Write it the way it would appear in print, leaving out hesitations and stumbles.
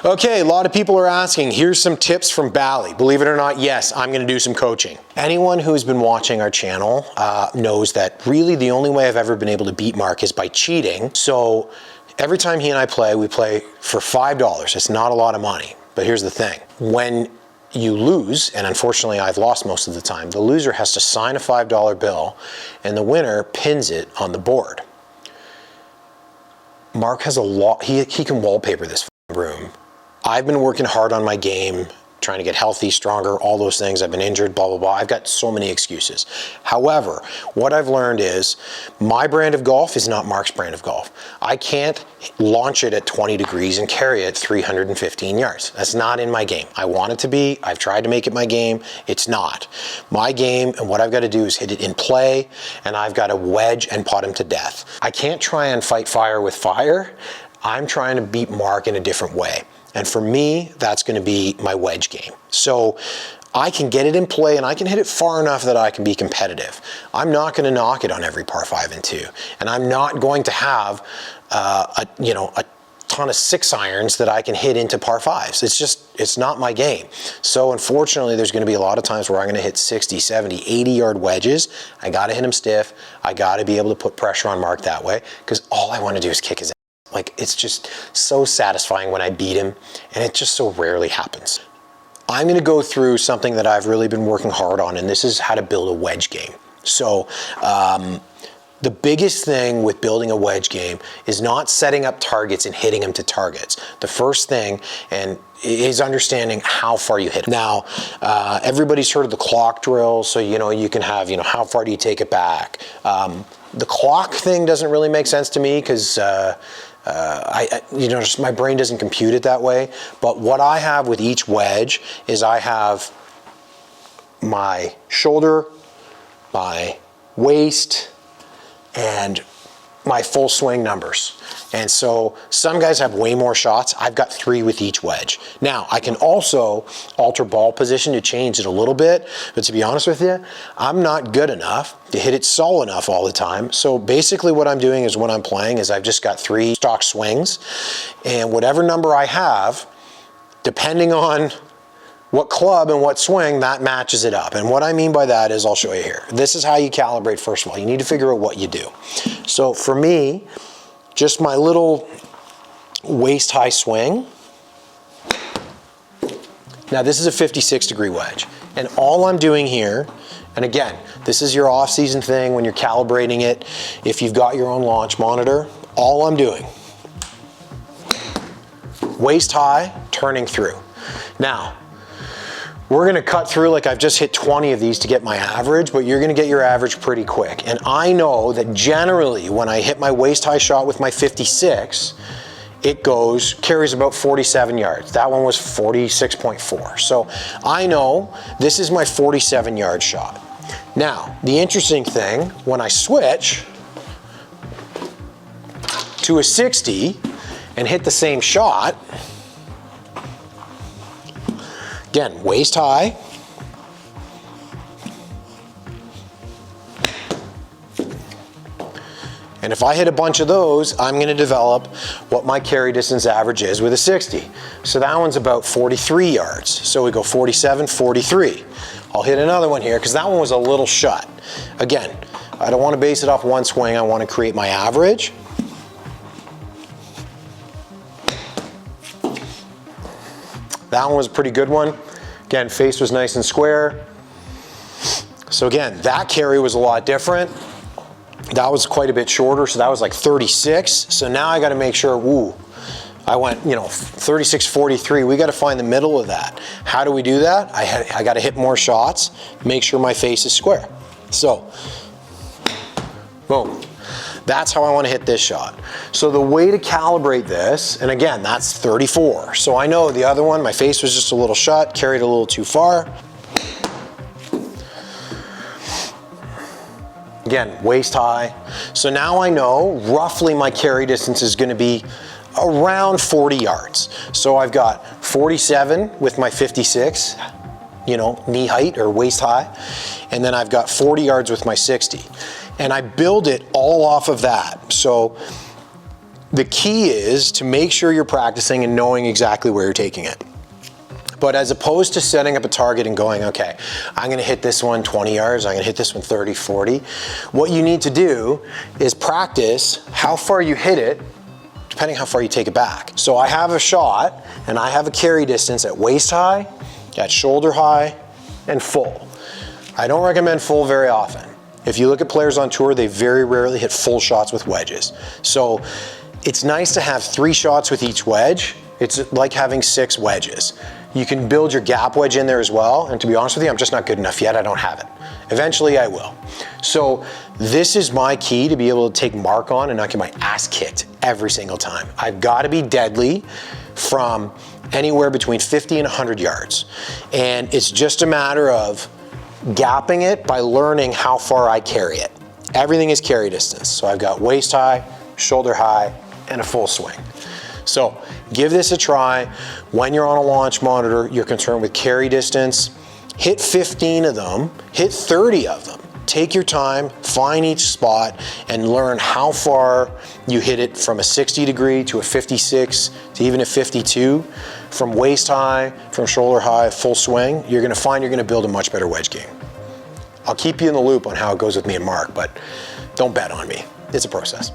Okay, a lot of people are asking, here's some tips from Bally. Believe it or not, yes, I'm gonna do some coaching. Anyone who's been watching our channel knows that really the only way I've ever been able to beat Mark is by cheating. So every time he and I play, we play for $5. It's not a lot of money, but here's the thing. When you lose, and unfortunately I've lost most of the time, the loser has to sign a $5 bill and the winner pins it on the board. Mark has a lot, he can wallpaper this room. I've been working hard on my game, trying to get healthy, stronger, all those things. I've been injured, blah, blah, blah. I've got so many excuses. However, what I've learned is my brand of golf is not Mark's brand of golf. I can't launch it at 20 degrees and carry it 315 yards. That's not in my game. I want it to be. I've tried to make it my game. It's not. My game, and what I've got to do is hit it in play, and I've got to wedge and putt him to death. I can't try and fight fire with fire. I'm trying to beat Mark in a different way. And for me, that's going to be my wedge game. So I can get it in play and I can hit it far enough that I can be competitive. I'm not going to knock it on every par 5 and 2. And I'm not going to have a ton of 6 irons that I can hit into par 5s. It's not my game. So unfortunately, there's going to be a lot of times where I'm going to hit 60, 70, 80 yard wedges. I got to hit them stiff. I got to be able to put pressure on Mark that way, because all I want to do is kick his ass. Like, it's just so satisfying when I beat him, and it just so rarely happens. I'm going to go through something that I've really been working hard on, and this is how to build a wedge game. So the biggest thing with building a wedge game is not setting up targets and hitting them to targets. The first thing is understanding how far you hit them. Now, everybody's heard of the clock drill, so you can have, how far do you take it back? The clock thing doesn't really make sense to me, because just my brain doesn't compute it that way. But what I have with each wedge is I have my shoulder, my waist, and my full swing numbers. And so some guys have way more shots. I've got 3 with each wedge. Now, I can also alter ball position to change it a little bit, but to be honest with you, I'm not good enough to hit it solid enough all the time. So basically what I'm doing is, when I'm playing, is I've just got 3 stock swings, and whatever number I have, depending on what club and what swing, that matches it up. And what I mean by that is, I'll show you here. This is how you calibrate. First of all, you need to figure out what you do. So for me, just my little waist high swing. Now this is a 56 degree wedge. And all I'm doing here, and again, this is your off season thing when you're calibrating it. If you've got your own launch monitor, all I'm doing, waist high, turning through. Now, we're gonna cut through, like I've just hit 20 of these to get my average, but you're gonna get your average pretty quick. And I know that generally when I hit my waist high shot with my 56, it carries about 47 yards. That one was 46.4. So I know this is my 47 yard shot. Now, the interesting thing, when I switch to a 60 and hit the same shot, again, waist high, and if I hit a bunch of those, I'm going to develop what my carry distance average is with a 60. So that one's about 43 yards. So we go 47, 43. I'll hit another one here, because that one was a little shut. Again, I don't want to base it off one swing. I want to create my average. That one was a pretty good one. Again, face was nice and square. So again, that carry was a lot different. That was quite a bit shorter, so that was like 36. So now I got to make sure, I went, 36, 43. We got to find the middle of that. How do we do that? I got to hit more shots, make sure my face is square. So, boom. That's how I want to hit this shot. So the way to calibrate this, and again, that's 34. So I know the other one, my face was just a little shut, carried a little too far. Again, waist high. So now I know roughly my carry distance is going to be around 40 yards. So I've got 47 with my 56, knee height or waist high. And then I've got 40 yards with my 60. And I build it all off of that. So the key is to make sure you're practicing and knowing exactly where you're taking it. But as opposed to setting up a target and going, okay, I'm gonna hit this one 20 yards, I'm gonna hit this one 30, 40, what you need to do is practice how far you hit it, depending how far you take it back. So I have a shot and I have a carry distance at waist high, at shoulder high, and full. I don't recommend full very often. If you look at players on tour, they very rarely hit full shots with wedges. So it's nice to have 3 shots with each wedge. It's like having 6 wedges. You can build your gap wedge in there as well, and to be honest with you, I'm just not good enough yet, I don't have it. Eventually I will. So this is my key to be able to take mark on and not get my ass kicked every single time. I've got to be deadly from anywhere between 50 and 100 yards. And it's just a matter of gapping it by learning how far I carry it. Everything is carry distance. So I've got waist high, shoulder high, and a full swing. So give this a try. When you're on a launch monitor, you're concerned with carry distance. Hit 15 of them, hit 30 of them. Take your time, find each spot, and learn how far you hit it from a 60 degree to a 56 to even a 52. From waist high, from shoulder high, full swing, you're gonna find you're gonna build a much better wedge game. I'll keep you in the loop on how it goes with me and Mark, but don't bet on me. It's a process.